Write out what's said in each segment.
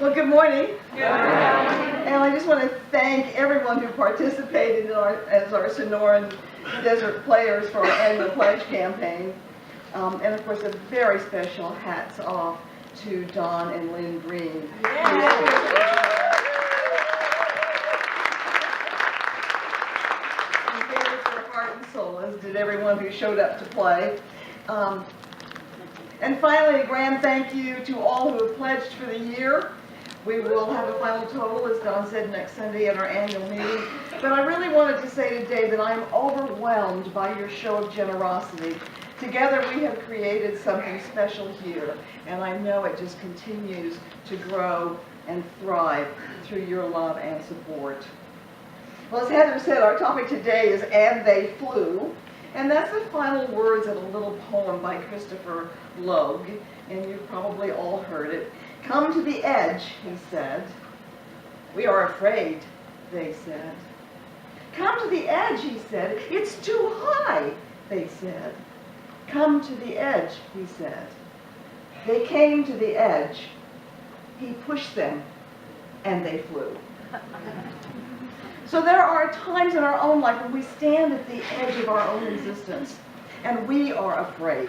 Well, good morning. Good morning. And I just want to thank everyone who participated as our Sonoran Desert Players for our annual pledge campaign. And of course, a very special hats off to Don and Lynn Green. And gave us their heart and soul, as did everyone who showed up to play. And finally, a grand thank you to all who have pledged for the year. We will have a final total, as Don said, next Sunday at our annual meeting. But I really wanted to say today that I'm overwhelmed by your show of generosity. Together we have created something special here, and I know it just continues to grow and thrive through your love and support. Well, as Heather said, our topic today is "And They Flew," and that's the final words of a little poem by Christopher Logue, and you've probably all heard it. "Come to the edge," he said. "We are afraid," they said. "Come to the edge," he said. "It's too high," they said. "Come to the edge," he said. They came to the edge. He pushed them, and they flew. So there are times in our own life when we stand at the edge of our own existence, and we are afraid.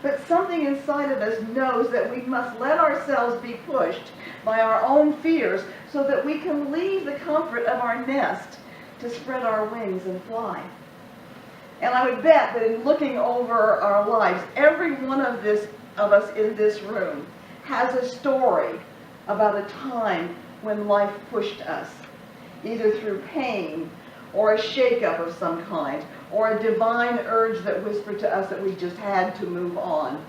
But something inside of us knows that we must let ourselves be pushed by our own fears so that we can leave the comfort of our nest to spread our wings and fly. And I would bet that in looking over our lives, every one of us in this room has a story about a time when life pushed us, either through pain or a shakeup of some kind, or a divine urge that whispered to us that we just had to move on.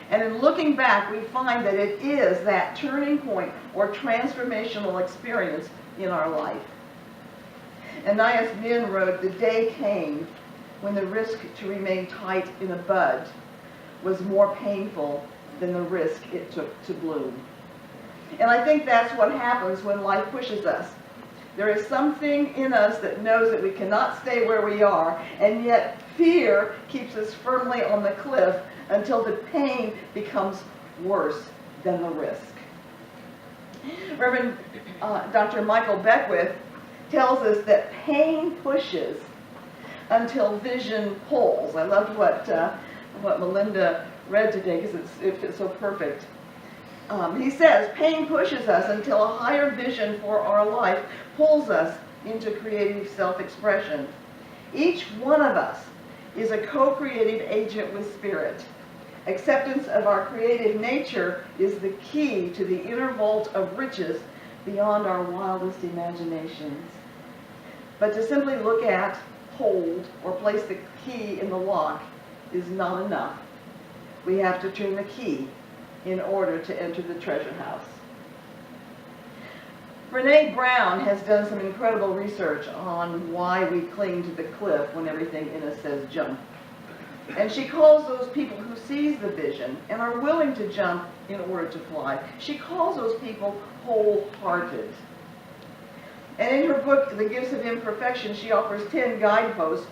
And in looking back, we find that it is that turning point or transformational experience in our life. Anais Nin wrote, "The day came when the risk to remain tight in a bud was more painful than the risk it took to bloom." And I think that's what happens when life pushes us. There is something in us that knows that we cannot stay where we are, and yet fear keeps us firmly on the cliff until the pain becomes worse than the risk. Reverend Dr. Michael Beckwith tells us that pain pushes until vision pulls. I loved what Melinda read today because it fits so perfect. He says, pain pushes us until a higher vision for our life pulls us into creative self-expression. Each one of us is a co-creative agent with spirit. Acceptance of our creative nature is the key to the inner vault of riches beyond our wildest imaginations. But to simply look at, hold, or place the key in the lock is not enough. We have to turn the key in order to enter the treasure house. Brene Brown has done some incredible research on why we cling to the cliff when everything in us says jump. And she calls those people who seize the vision and are willing to jump in order to fly, she calls those people wholehearted. And in her book, The Gifts of Imperfection, she offers 10 guideposts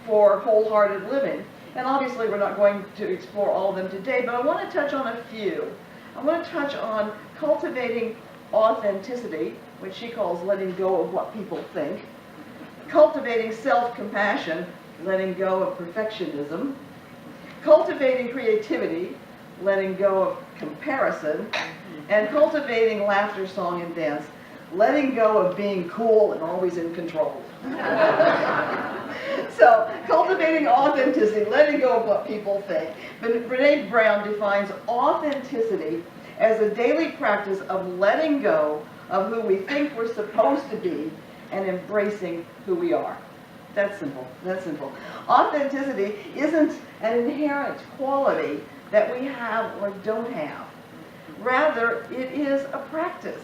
for wholehearted living. And obviously we're not going to explore all of them today, but I want to touch on a few. I want to touch on cultivating authenticity, which she calls letting go of what people think, cultivating self-compassion, letting go of perfectionism, cultivating creativity, letting go of comparison, and cultivating laughter, song, and dance, letting go of being cool and always in control. So, cultivating authenticity, letting go of what people think. But Brene Brown defines authenticity as a daily practice of letting go of who we think we're supposed to be and embracing who we are. That's simple. That's simple. Authenticity isn't an inherent quality that we have or don't have. Rather, it is a practice.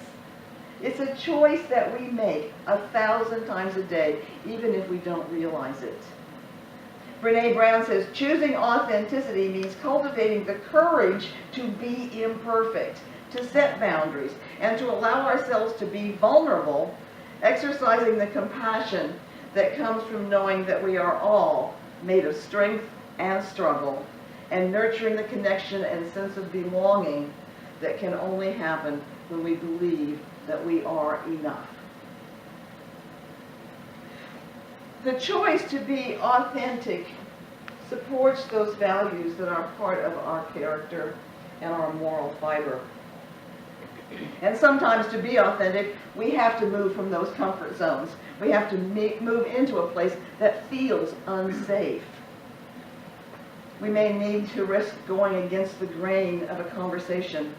It's a choice that we make 1,000 times a day, even if we don't realize it. Brene Brown says, choosing authenticity means cultivating the courage to be imperfect, to set boundaries, and to allow ourselves to be vulnerable, exercising the compassion that comes from knowing that we are all made of strength and struggle, and nurturing the connection and sense of belonging that can only happen when we believe that we are enough. The choice to be authentic supports those values that are part of our character and our moral fiber. And sometimes to be authentic, we have to move from those comfort zones. We have to move into a place that feels unsafe. We may need to risk going against the grain of a conversation.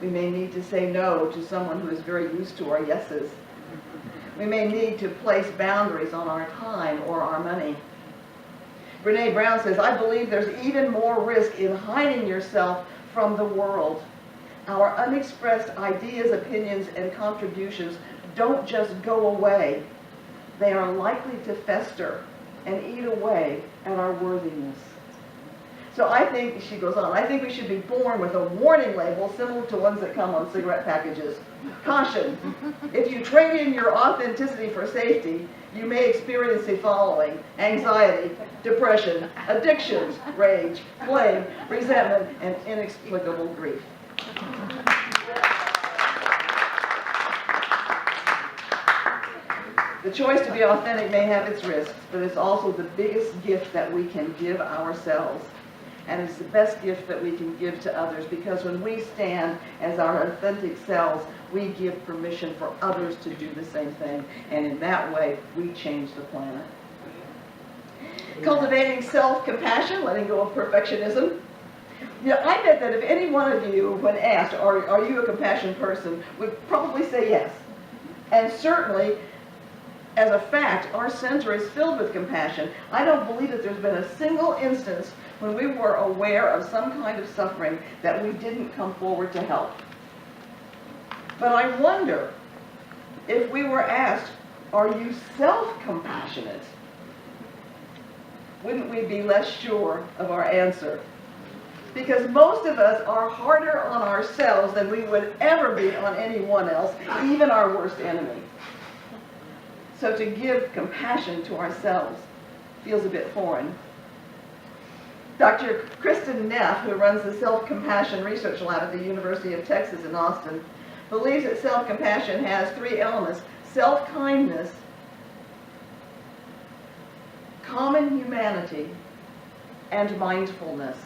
We may need to say no to someone who is very used to our yeses. We may need to place boundaries on our time or our money. Brene Brown says, I believe there's even more risk in hiding yourself from the world. Our unexpressed ideas, opinions, and contributions don't just go away. They are likely to fester and eat away at our worthiness. So I think, she goes on, I think we should be born with a warning label similar to ones that come on cigarette packages. Caution, if you trade in your authenticity for safety, you may experience the following: anxiety, depression, addictions, rage, blame, resentment, and inexplicable grief. The choice to be authentic may have its risks, but it's also the biggest gift that we can give ourselves. And it's the best gift that we can give to others, because when we stand as our authentic selves, we give permission for others to do the same thing. And in that way, we change the planet. Cultivating self-compassion, letting go of perfectionism. You know, I bet that if any one of you, when asked, are you a compassionate person, would probably say yes. And certainly, as a fact, our center is filled with compassion. I don't believe that there's been a single instance when we were aware of some kind of suffering that we didn't come forward to help. But I wonder if we were asked, are you self-compassionate? Wouldn't we be less sure of our answer? Because most of us are harder on ourselves than we would ever be on anyone else, even our worst enemy. So to give compassion to ourselves feels a bit foreign. Dr. Kristen Neff, who runs the Self-Compassion Research Lab at the University of Texas in Austin, believes that self-compassion has three elements: self-kindness, common humanity, and mindfulness.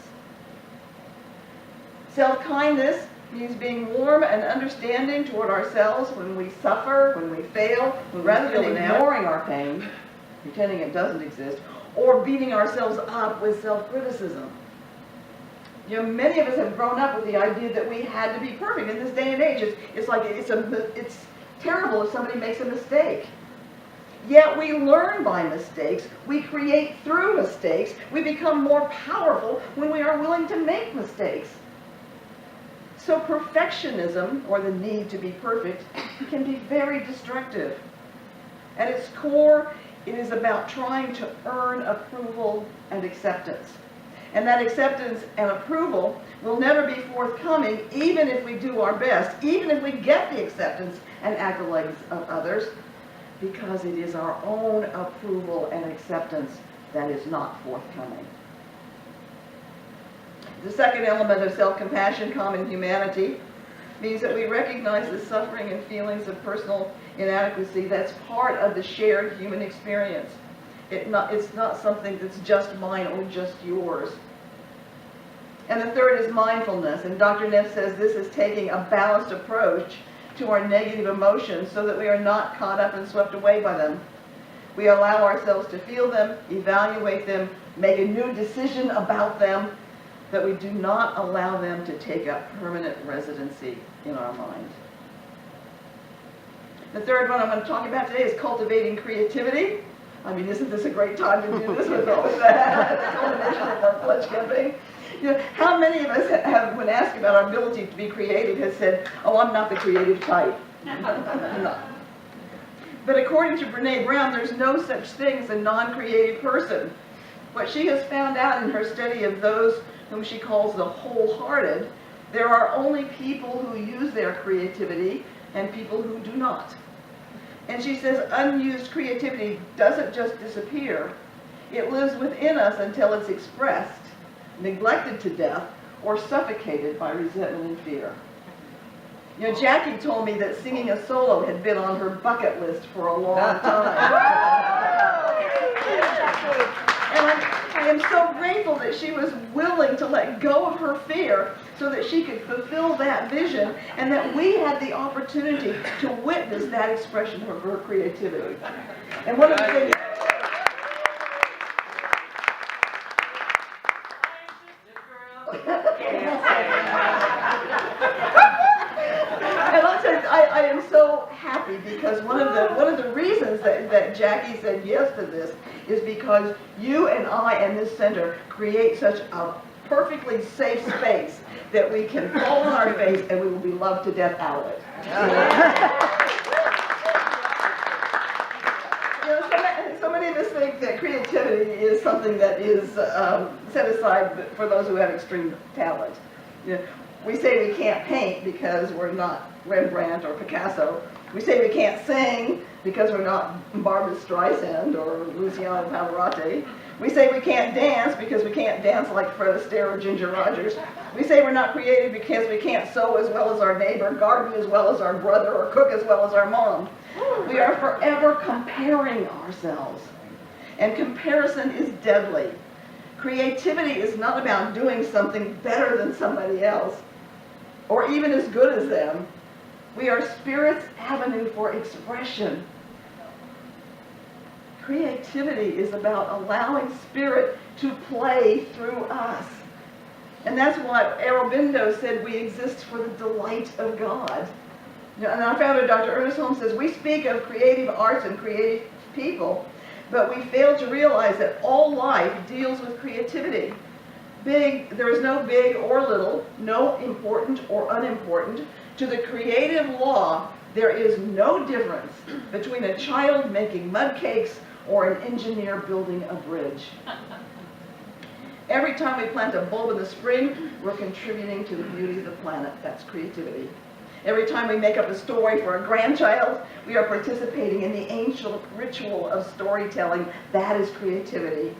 Self-kindness means being warm and understanding toward ourselves when we suffer, when we fail, rather than ignoring our pain, pretending it doesn't exist, or beating ourselves up with self-criticism. You know, many of us have grown up with the idea that we had to be perfect. In this day and age, it's terrible if somebody makes a mistake. Yet we learn by mistakes. We create through mistakes. We become more powerful when we are willing to make mistakes. So perfectionism, or the need to be perfect, can be very destructive. At its core, it is about trying to earn approval and acceptance. And that acceptance and approval will never be forthcoming, even if we do our best, even if we get the acceptance and accolades of others, because it is our own approval and acceptance that is not forthcoming. The second element of self-compassion, common humanity, means that we recognize the suffering and feelings of personal inadequacy that's part of the shared human experience. It's not something that's just mine or just yours. And the third is mindfulness. And Dr. Neff says this is taking a balanced approach to our negative emotions so that we are not caught up and swept away by them. We allow ourselves to feel them, evaluate them, make a new decision about them, but we do not allow them to take up permanent residency in our mind. The third one I'm going to talk about today is cultivating creativity. I mean, isn't this a great time to do this with all of that? The culmination of our pledge campaign. You know, how many of us have, when asked about our ability to be creative, has said, oh, I'm not the creative type. I'm not. But according to Brene Brown, there's no such thing as a non-creative person. What she has found out in her study of those whom she calls the wholehearted, there are only people who use their creativity and people who do not. And she says unused creativity doesn't just disappear. It lives within us until it's— neglected to death, or suffocated by resentment and fear. You know, Jackie told me that singing a solo had been on her bucket list for a long time. And I am so grateful that she was willing to let go of her fear so that she could fulfill that vision, and that we had the opportunity to witness that expression of her creativity. And one of the things... And I'll tell you, I am so happy because one of the reasons that Jackie said yes to this is because you and I and this center create such a perfectly safe space that we can fall on our face and we will be loved to death out of it. You know, so many of us think that creativity is something that is set aside for those who have extreme talent. You know, we say we can't paint because we're not Rembrandt or Picasso. We say we can't sing because we're not Barbra Streisand or Luciano Pavarotti. We say we can't dance because we can't dance like Fred Astaire or Ginger Rogers. We say we're not creative because we can't sew as well as our neighbor, garden as well as our brother, or cook as well as our mom. We are forever comparing ourselves. And comparison is deadly. Creativity is not about doing something better than somebody else, or even as good as them. We are Spirit's avenue for expression. Creativity is about allowing Spirit to play through us. And that's why Aurobindo said we exist for the delight of God. And our founder, Dr. Ernest Holmes, says, we speak of creative arts and creative people, but we fail to realize that all life deals with creativity. There is no big or little, no important or unimportant. To the creative law, there is no difference between a child making mud cakes or an engineer building a bridge. Every time we plant a bulb in the spring, we're contributing to the beauty of the planet. That's creativity. Every time we make up a story for a grandchild, we are participating in the ancient ritual of storytelling. That is creativity.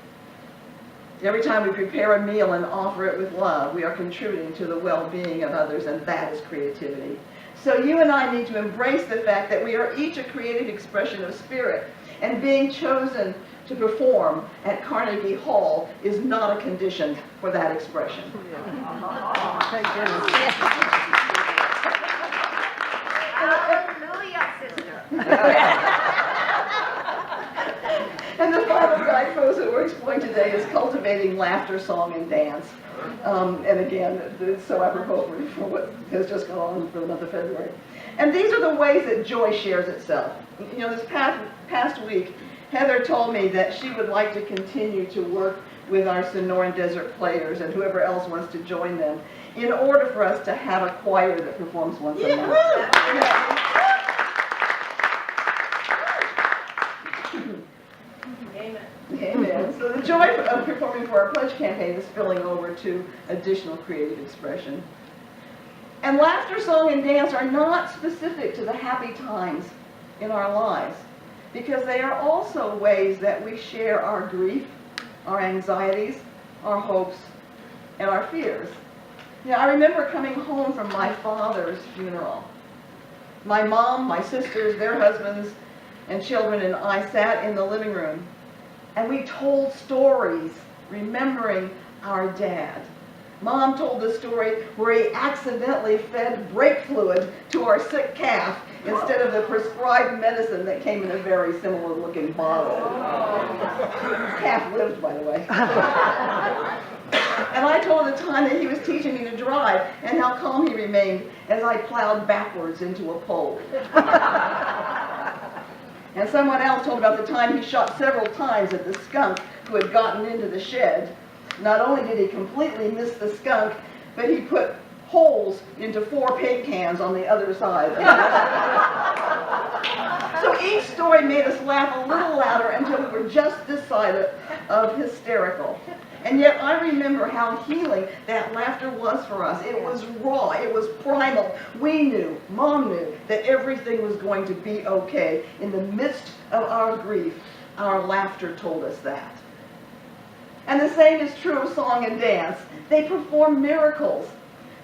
Every time we prepare a meal and offer it with love, we are contributing to the well-being of others, and that is creativity. So you and I need to embrace the fact that we are each a creative expression of Spirit, and being chosen to perform at Carnegie Hall is not a condition for that expression. Thank goodness. Hallelujah, sister. And the final guidepost that we're exploring today is cultivating laughter, song, and dance. And again, it's so apropos for what has just gone on for the month of February. And these are the ways that joy shares itself. You know, this past week, Heather told me that she would like to continue to work with our Sonoran Desert players and whoever else wants to join them in order for us to have a choir that performs once a month. Yeah. Amen. So the joy of performing for our pledge campaign is spilling over to additional creative expression. And laughter, song, and dance are not specific to the happy times in our lives, because they are also ways that we share our grief, our anxieties, our hopes, and our fears. You know, I remember coming home from my father's funeral. My mom, my sisters, their husbands, and children and I sat in the living room, and we told stories remembering our dad. Mom told the story where he accidentally fed brake fluid to our sick calf instead of the prescribed medicine that came in a very similar looking bottle. His calf lived, by the way. And I told the time that he was teaching me to drive and how calm he remained as I plowed backwards into a pole. And someone else told about the time he shot several times at the skunk who had gotten into the shed. Not only did he completely miss the skunk, but he put holes into 4 paint cans on the other side. So each story made us laugh a little louder until we were just this side of hysterical. And yet I remember how healing that laughter was for us. It was raw. It was primal. We knew, Mom knew, that everything was going to be okay. In the midst of our grief, our laughter told us that. And the same is true of song and dance. They perform miracles.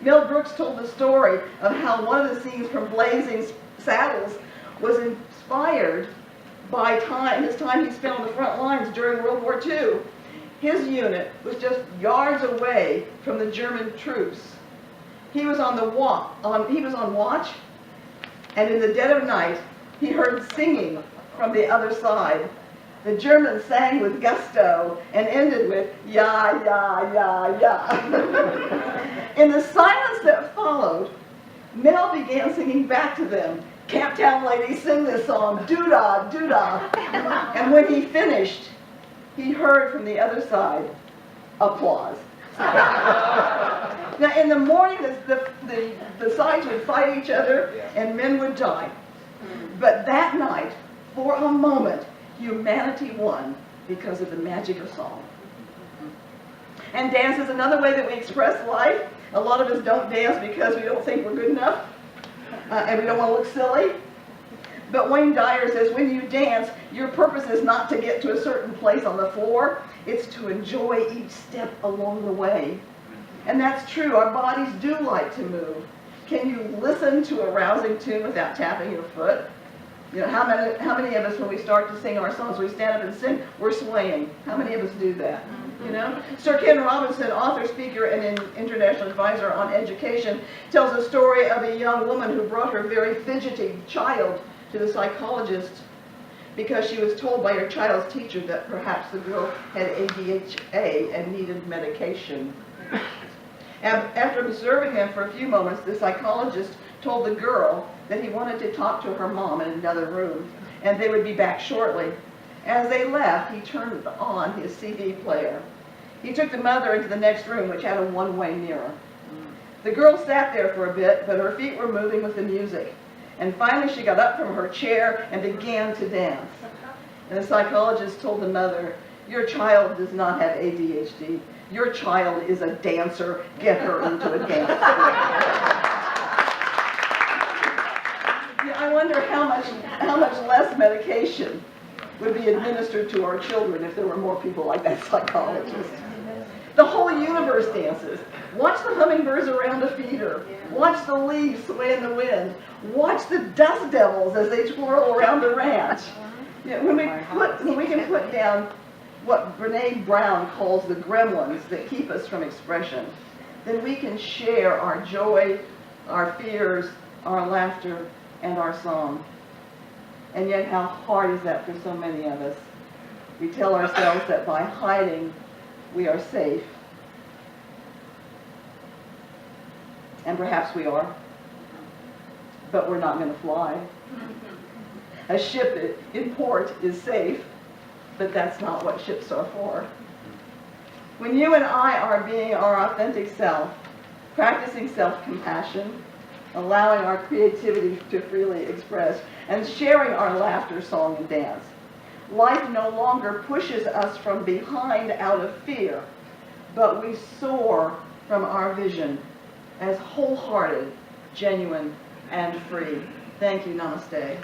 Mel Brooks told the story of how one of the scenes from Blazing Saddles was inspired by his time he spent on the front lines during World War II. His unit was just yards away from the German troops. He was on watch, and in the dead of night, he heard singing from the other side. The Germans sang with gusto and ended with ya, ya, ya, ya. In the silence that followed, Mel began singing back to them, "Camptown ladies, sing this song, doo-dah, doo-dah." And when he finished, he heard from the other side, applause. Now in the morning, the sides would fight each other and men would die. But that night, for a moment, humanity won because of the magic of song. And dance is another way that we express life. A lot of us don't dance because we don't think we're good enough, and we don't want to look silly. But Wayne Dyer says, when you dance, your purpose is not to get to a certain place on the floor, it's to enjoy each step along the way. And that's true, our bodies do like to move. Can you listen to a rousing tune without tapping your foot? You know, how many of us, when we start to sing our songs, we stand up and sing, we're swaying. How many of us do that? You know? Sir Ken Robinson, author, speaker, and an international advisor on education, tells a story of a young woman who brought her very fidgety child to the psychologist because she was told by her child's teacher that perhaps the girl had ADHD and needed medication. And after observing him for a few moments, the psychologist told the girl that he wanted to talk to her mom in another room, and they would be back shortly. As they left, he turned on his CD player. He took the mother into the next room, which had a one-way mirror. The girl sat there for a bit, but her feet were moving with the music. And finally she got up from her chair and began to dance. And the psychologist told the mother, "Your child does not have ADHD. Your child is a dancer. Get her into a dance." Yeah, I wonder how much less medication would be administered to our children if there were more people like that psychologist. The whole universe dances. Watch the hummingbirds around a feeder. Watch the leaves sway in the wind. Watch the dust devils as they twirl around the ranch. You know, when we can put down what Brene Brown calls the gremlins that keep us from expression, then we can share our joy, our fears, our laughter, and our song. And yet how hard is that for so many of us? We tell ourselves that by hiding, we are safe. And perhaps we are. But we're not going to fly. A ship in port is safe, but that's not what ships are for. When you and I are being our authentic self, practicing self-compassion, allowing our creativity to freely express, and sharing our laughter, song, and dance, life no longer pushes us from behind out of fear, but we soar from our vision as wholehearted, genuine, and free. Thank you. Namaste.